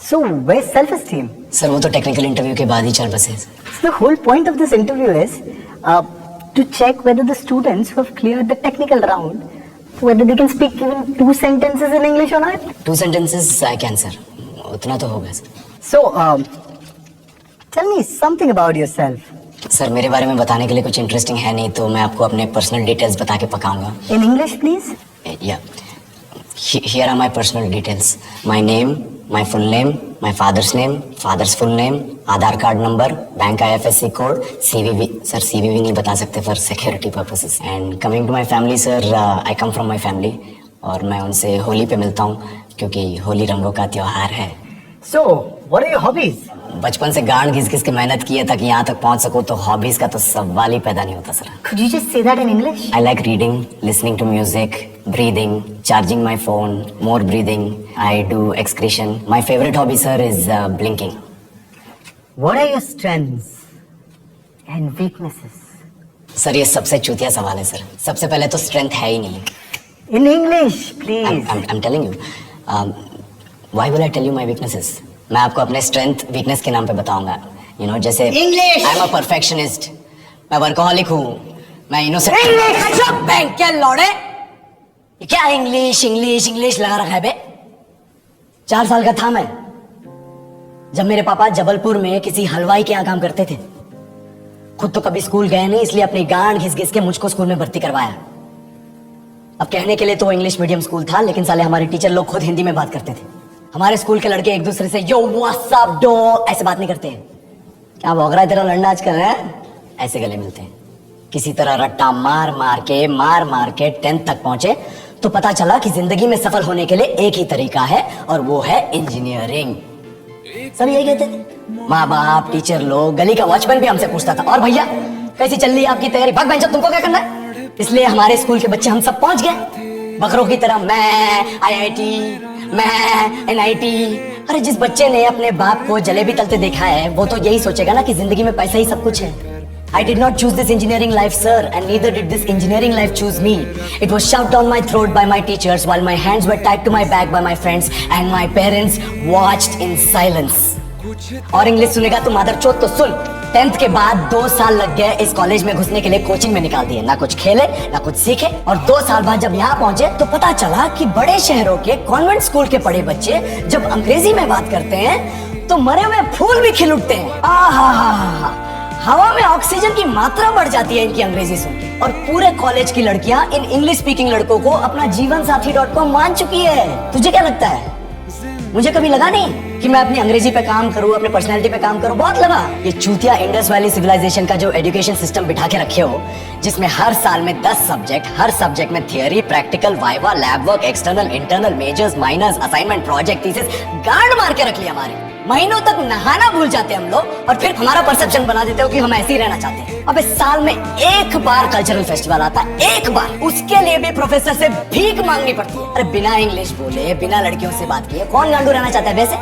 So, where's self-esteem? Sir वो तो technical interview के बाद ही चल बसे। So the whole point of this interview is to check whether the students who have cleared the technical round, whether they can speak even 2 sentences in English or not. 2 sentences I can sir, उतना तो होगा sir. So, tell me something about yourself. Sir मेरे बारे में बताने के लिए कुछ इंटरेस्टिंग है नहीं, तो मैं आपको अपने पर्सनल डिटेल्स बता के पकाऊंगा। In English, please. Yeah. Here are my personal details. My name, my full name, my father's name, father's full name, Aadhaar card number, bank IFSC code, CVV। Sir CVV नहीं बता सकते for security purposes. And coming to my family sir, I come from my family और मैं उनसे होली पे मिलता हूँ क्योंकि होली रंगों का त्योहार है। So, what are your hobbies? बचपन से गांड घिस के मेहनत की है ताकि यहाँ तक पहुँच सकूँ, तो हॉबीज का तो सवाल ही पैदा नहीं होता sir. Could you just say that in English? I like reading, listening to music, breathing, charging my phone, more breathing. I do excretion. My favorite hobby, sir, is blinking. What are your strengths and weaknesses? Sir ये सबसे चूतिया सवाल है sir. सबसे पहले तो strength है ही नहीं। In English, please. I'm telling you. Why will I tell you my weaknesses? मैं आपको अपने स्ट्रेंथ वीकनेस के नाम पे बताऊंगा। You know, जैसे English. I'm a perfectionist. मैं वर्कोहॉलिक हूँ। मैं इनोसेंट। English. बैंक क्या लौड़े? ये क्या इंग्लिश लगा रखा है बे? 4 साल का था मैं जब मेरे पापा जबलपुर में किसी हलवाई के यहाँ काम करते थे। खुद तो कभी स्कूल गए नहीं, इसलिए अपनी गांड घिस के मुझको स्कूल में भर्ती करवाया। अब कहने के लिए तो इंग्लिश मीडियम स्कूल था, लेकिन साले हमारे टीचर लोग खुद हिंदी में बात करते थे। हमारे स्कूल के लड़के एक दूसरे से यो व्हाट्स अप डो ऐसे बात नहीं करते हैं। क्या भौगरा तेरा लंडा आज कर रहे हैं, ऐसे गले मिलते हैं। किसी तरह रट्टा मार के 10th तक पहुंचे तो पता चला कि जिंदगी में सफल होने के लिए एक ही तरीका है और वो है इंजीनियरिंग। सब यही कहते थे। माँ बाप, टीचर लोग, गली का वॉचमैन भी हमसे पूछता था, और भैया कैसी चल रही है आपकी तैयारी? भाग बहन, तुमको क्या करना है? इसलिए हमारे स्कूल के बच्चे हम सब पहुंच गए बकरों की तरह। मैं IIT, मैं NIT। अरे जिस बच्चे ने अपने बाप को जलेबी तलते देखा है वो तो यही सोचेगा ना कि जिंदगी में पैसा ही सब कुछ है। I did not choose this engineering life, sir, and neither did this engineering life choose me. It was shoved down my throat by my teachers while my hands were tied to my back by my friends and my parents watched in silence. और English सुनेगा तो मादरचोद तो सुन। 10th के बाद 2 साल लग गए इस कॉलेज में घुसने के लिए, कोचिंग में निकाल दिए। ना कुछ खेले ना कुछ सीखे, और 2 साल बाद जब यहाँ पहुंचे तो पता चला कि बड़े शहरों के कॉन्वेंट स्कूल के पढ़े बच्चे जब अंग्रेजी में बात करते हैं तो मरे हुए फूल भी खिल उठते हैं। आहा, हवा में ऑक्सीजन की मात्रा बढ़ जाती है इनकी अंग्रेजी सुन के। और पूरे कॉलेज की लड़कियां इन इंग्लिश स्पीकिंग लड़कों को अपना जीवन साथी.com मान चुकी है। तुझे क्या लगता है? मुझे कभी लगा नहीं कि मैं अपनी अंग्रेजी पे काम करूं, अपने पर्सनालिटी पे काम करूं। बहुत लगा। ये चूतिया इंडस वैली सिविलाइजेशन का जो एजुकेशन सिस्टम बिठा के रखे हो, जिसमें हर साल में 10 सब्जेक्ट, हर सब्जेक्ट में theory, practical, viva, lab work, external, internal, majors, minors, assignment, project, thesis, गांड मार के रख लिया हमारी। महीनों तक नहाना भूल जाते हम लोग और फिर हमारा परसेप्शन बना देते हो कि हम ऐसे ही रहना चाहते हैं। अब इस साल में 1 बार कल्चरल फेस्टिवल आता है, 1 बार, उसके लिए भी प्रोफेसर से भीख मांगनी पड़ती है। अरे बिना इंग्लिश बोले, बिना लड़कियों से बात किए कौन गांडू रहना चाहता है वैसे?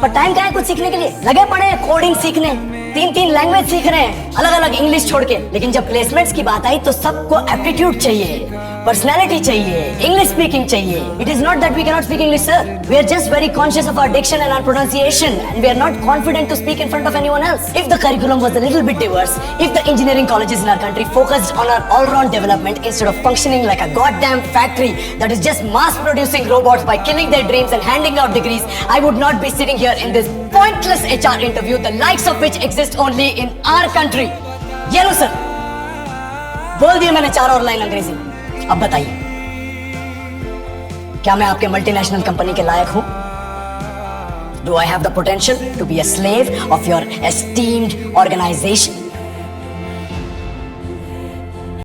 पर टाइम क्या है कुछ सीखने के लिए? लगे पड़े कोडिंग सीखने, 3 लैंग्वेज सीख रहे हैं अलग अलग इंग्लिश छोड़ के। लेकिन जब प्लेसमेंट्स की बात आई तो सबको एप्टीट्यूड चाहिए, पर्सनैलिटी चाहिए, इंग्लिश स्पीकिंग चाहिए। It is not that we can not speak English, sir. We are just very conscious of our diction and our pronunciation, and we are not confident to speak in front of anyone else. If the curriculum was a little bit diverse, if the engineering colleges in our country focused on our all-round development instead of functioning like a goddamn factory that is just mass producing robots by killing their dreams and handing out degrees, I would not be sitting here in this pointless HR interview, the likes of which exist only in our country. ये लो sir, बोल दिया मैंने 4 और line अंग्रेजी। अब बताइए, क्या मैं आपके मल्टीनेशनल कंपनी के लायक हूं? Do I have the potential to be a slave of your esteemed organization?